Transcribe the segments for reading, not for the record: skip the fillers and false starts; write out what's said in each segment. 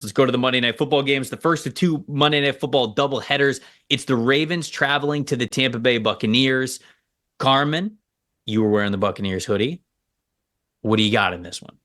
Let's go to the Monday Night Football games. The first of two Monday Night Football doubleheaders. It's the Ravens traveling to the Tampa Bay Buccaneers. Carmen, you were wearing the Buccaneers hoodie. What do you got in this one?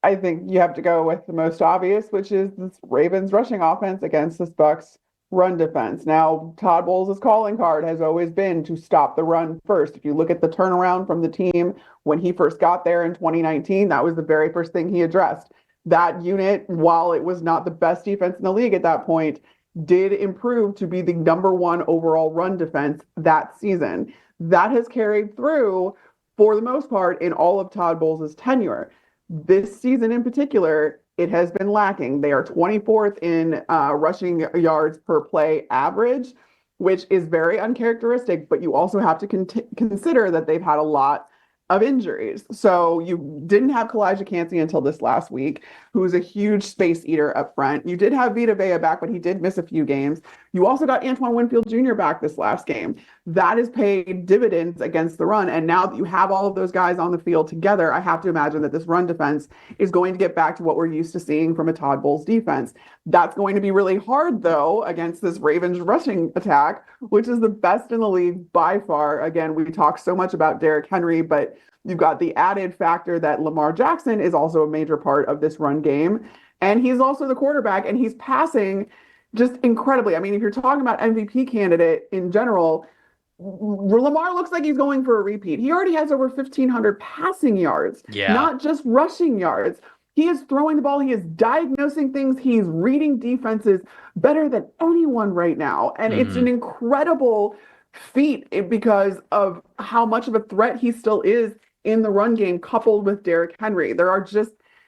I think you have to go with the most obvious, which is this Ravens rushing offense against this Bucs run defense. Now, Todd Bowles' calling card has always been to stop the run first. If you look at the turnaround from the team when he first got there in 2019, that was the very first thing he addressed. That unit, while it was not the best defense in the league at that point, did improve to be the number one overall run defense that season. That has carried through for the most part in all of Todd Bowles' tenure. This season in particular, it has been lacking. They are 24th in rushing yards per play average, which is very uncharacteristic, but you also have to consider that they've had a lot of injuries. So you didn't have Kalijah Kancey until this last week, who's a huge space eater up front. You did have Vita Vea back, but he did miss a few games. You also got Antoine Winfield Jr. back this last game. That has paid dividends against the run. And now that you have all of those guys on the field together, I have to imagine that this run defense is going to get back to what we're used to seeing from a Todd Bowles defense. That's going to be really hard, though, against this Ravens rushing attack, which is the best in the league by far. Again, we talk so much about Derrick Henry, but you've got the added factor that Lamar Jackson is also a major part of this run game. And he's also the quarterback, and he's passing just incredibly. I mean, if you're talking about MVP candidate in general, Lamar looks like he's going for a repeat. He already has over 1,500 passing yards, not just rushing yards. He is throwing the ball. He is diagnosing things. He's reading defenses better than anyone right now. And it's an incredible feat because of how much of a threat he still is in the run game, coupled with Derrick Henry.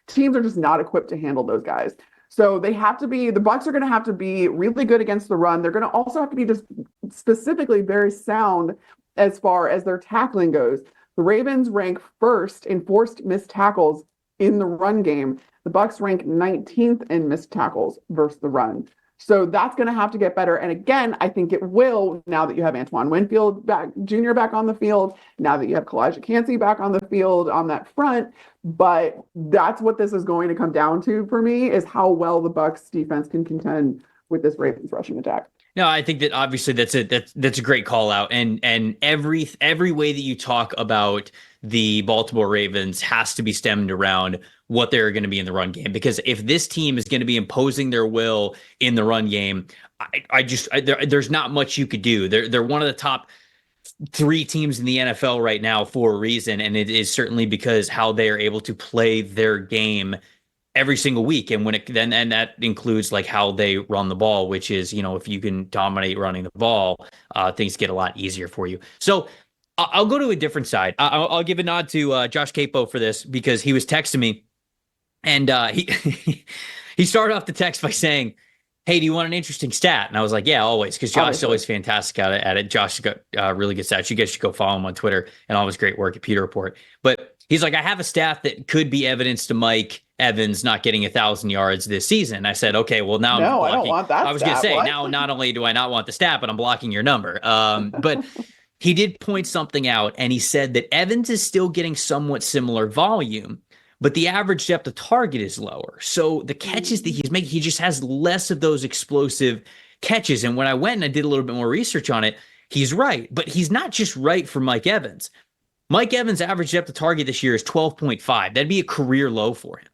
Teams are just not equipped to handle those guys. So the Bucs are going to have to be really good against the run. They're going to also have to be just specifically very sound as far as their tackling goes. The Ravens rank first in forced missed tackles in the run game. The Bucs rank 19th in missed tackles versus the run. So that's going to have to get better. And again, I think it will now that you have Antoine Winfield Jr. back on the field, now that you have Kalijah Kancey back on the field on that front. But that's what this is going to come down to for me, is how well the Bucs defense can contend with this Ravens rushing attack. No, I think that obviously that's a great call out, and every way that you talk about the Baltimore Ravens has to be stemmed around what they're going to be in the run game. Because if this team is going to be imposing their will in the run game, there's not much you could do. They're one of the top three teams in the NFL right now for a reason, and it is certainly because how they are able to play their game every single week. And and that includes like how they run the ball, which is, if you can dominate running the ball, things get a lot easier for you. So I'll go to a different side. I'll give a nod to Josh Capo for this, because he was texting me, and he started off the text by saying, "Hey, do you want an interesting stat?" And I was like, "Yeah, always," because Josh is always fantastic at it. Josh got really good stats. You guys should go follow him on Twitter, and always great work at Pewter Report. But he's like, "I have a stat that could be evidence to Mike Evans not getting 1,000 yards this season." I said, "Okay, well now no, I'm blocking." I don't want that. I was going to say, now not only do I not want the stat, but I'm blocking your number. But he did point something out, and he said that Evans is still getting somewhat similar volume, but the average depth of target is lower. So the catches that he's making, he just has less of those explosive catches. And when I went and I did a little bit more research on it, he's right. But he's not just right for Mike Evans. Mike Evans' average depth of target this year is 12.5. That'd be a career low for him.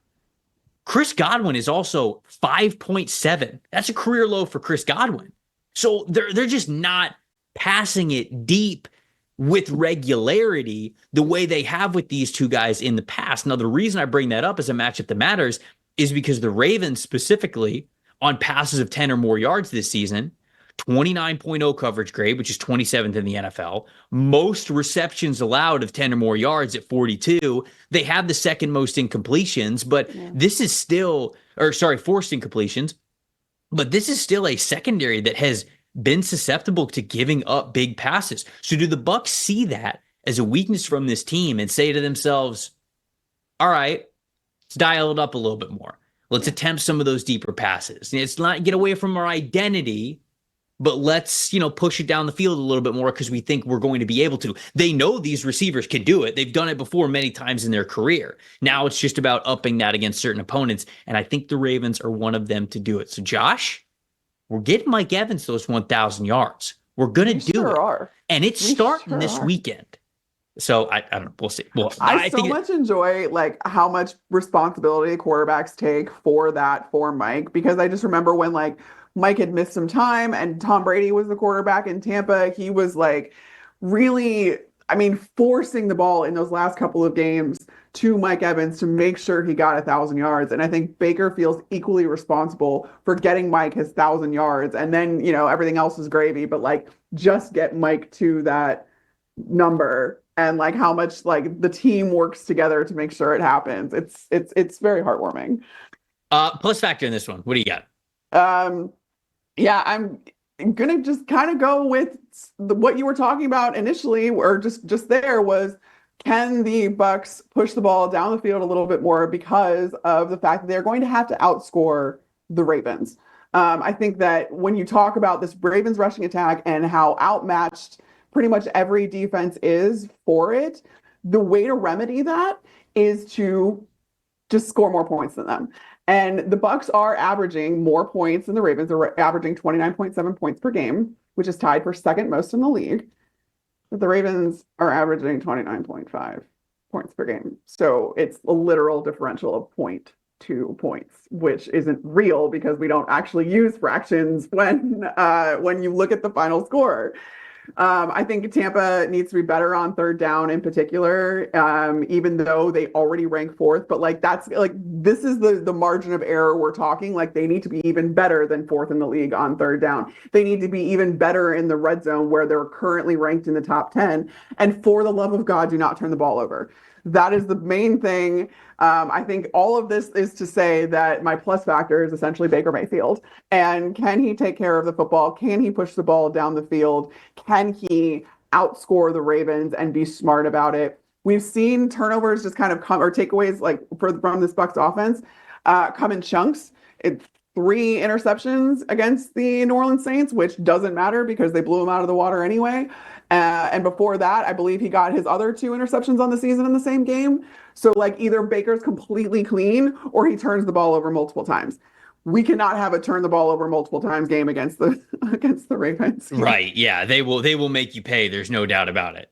Chris Godwin is also 5.7. That's a career low for Chris Godwin. So they're just not passing it deep with regularity the way they have with these two guys in the past. Now, the reason I bring that up as a matchup that matters is because the Ravens specifically, on passes of 10 or more yards this season, 29.0 coverage grade, which is 27th in the NFL, most receptions allowed of 10 or more yards at 42. They have the second most incompletions, but this is still, forced incompletions, but this is still a secondary that has been susceptible to giving up big passes. So do the Bucs see that as a weakness from this team and say to themselves, all right, let's dial it up a little bit more. Let's attempt some of those deeper passes. It's not get away from our identity but let's, push it down the field a little bit more because we think we're going to be able to. They know these receivers can do it. They've done it before many times in their career. Now it's just about upping that against certain opponents, and I think the Ravens are one of them to do it. So, Josh, we're getting Mike Evans those 1,000 yards. We're going to do it. Are. And it's starting this weekend. So I don't know. We'll see. Well, I so much enjoy like how much responsibility quarterbacks take for Mike, because I just remember when like Mike had missed some time and Tom Brady was the quarterback in Tampa. He was like really, forcing the ball in those last couple of games to Mike Evans to make sure he got 1,000 yards. And I think Baker feels equally responsible for getting Mike his 1,000 yards. And then, everything else is gravy, but like just get Mike to that number. And like how much like the team works together to make sure it happens. It's very heartwarming. Plus factor in this one. What do you got? Yeah, I'm gonna just kind of go with what you were talking about initially, or just there was, can the Bucs push the ball down the field a little bit more because of the fact that they're going to have to outscore the Ravens. I think that when you talk about this Ravens rushing attack and how outmatched pretty much every defense is for it, the way to remedy that is to just score more points than them. And the Bucs are averaging more points than the Ravens. Are averaging 29.7 points per game, which is tied for second most in the league. But the Ravens are averaging 29.5 points per game. So it's a literal differential of 0.2 points, which isn't real because we don't actually use fractions when you look at the final score. I think Tampa needs to be better on third down in particular, even though they already rank fourth. But like that's like this is the margin of error we're talking. Like they need to be even better than fourth in the league on third down. They need to be even better in the red zone where they're currently ranked in the top 10. And for the love of God, do not turn the ball over. That is the main thing. I think all of this is to say that my plus factor is essentially Baker Mayfield. And can he take care of the football? Can he push the ball down the field? Can he outscore the Ravens and be smart about it? We've seen turnovers just kind of come, or takeaways like from this Bucs offense come in chunks. It's 3 interceptions against the New Orleans Saints, which doesn't matter because they blew him out of the water anyway. And before that, I believe he got his other 2 interceptions on the season in the same game. So like either Baker's completely clean or he turns the ball over multiple times. We cannot have a turn the ball over multiple times game against the Ravens. Right. Yeah. They will make you pay. There's no doubt about it.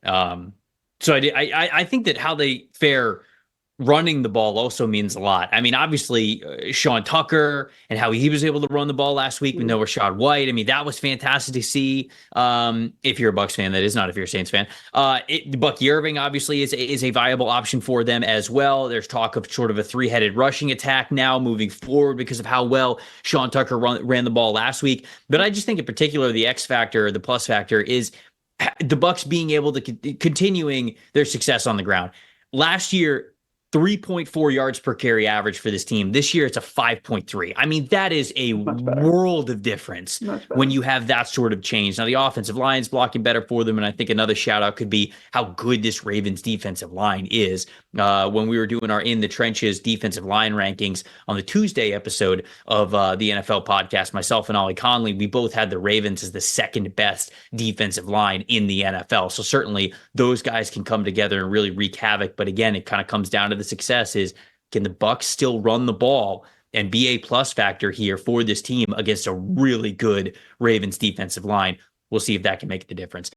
So I think that how they fare running the ball also means a lot. I mean, obviously, Sean Tucker and how he was able to run the ball last week with no Rashad White. I mean, that was fantastic to see. If you're a Bucs fan, that is, not if you're a Saints fan. Bucky Irving obviously is a viable option for them as well. There's talk of sort of a 3-headed rushing attack now moving forward because of how well Sean Tucker ran the ball last week. But I just think in particular, the X factor, the plus factor is the Bucs being able to continuing their success on the ground. Last year, 3.4 yards per carry average for this team. This year, it's a 5.3. I mean, that is a world of difference when you have that sort of change. Now, the offensive line's blocking better for them, and I think another shout-out could be how good this Ravens defensive line is. When we were doing our In the Trenches defensive line rankings on the Tuesday episode of the NFL podcast, myself and Ollie Conley, we both had the Ravens as the second best defensive line in the NFL. So certainly those guys can come together and really wreak havoc. But again, it kind of comes down to the success is, can the Bucs still run the ball and be a plus factor here for this team against a really good Ravens defensive line? We'll see if that can make the difference.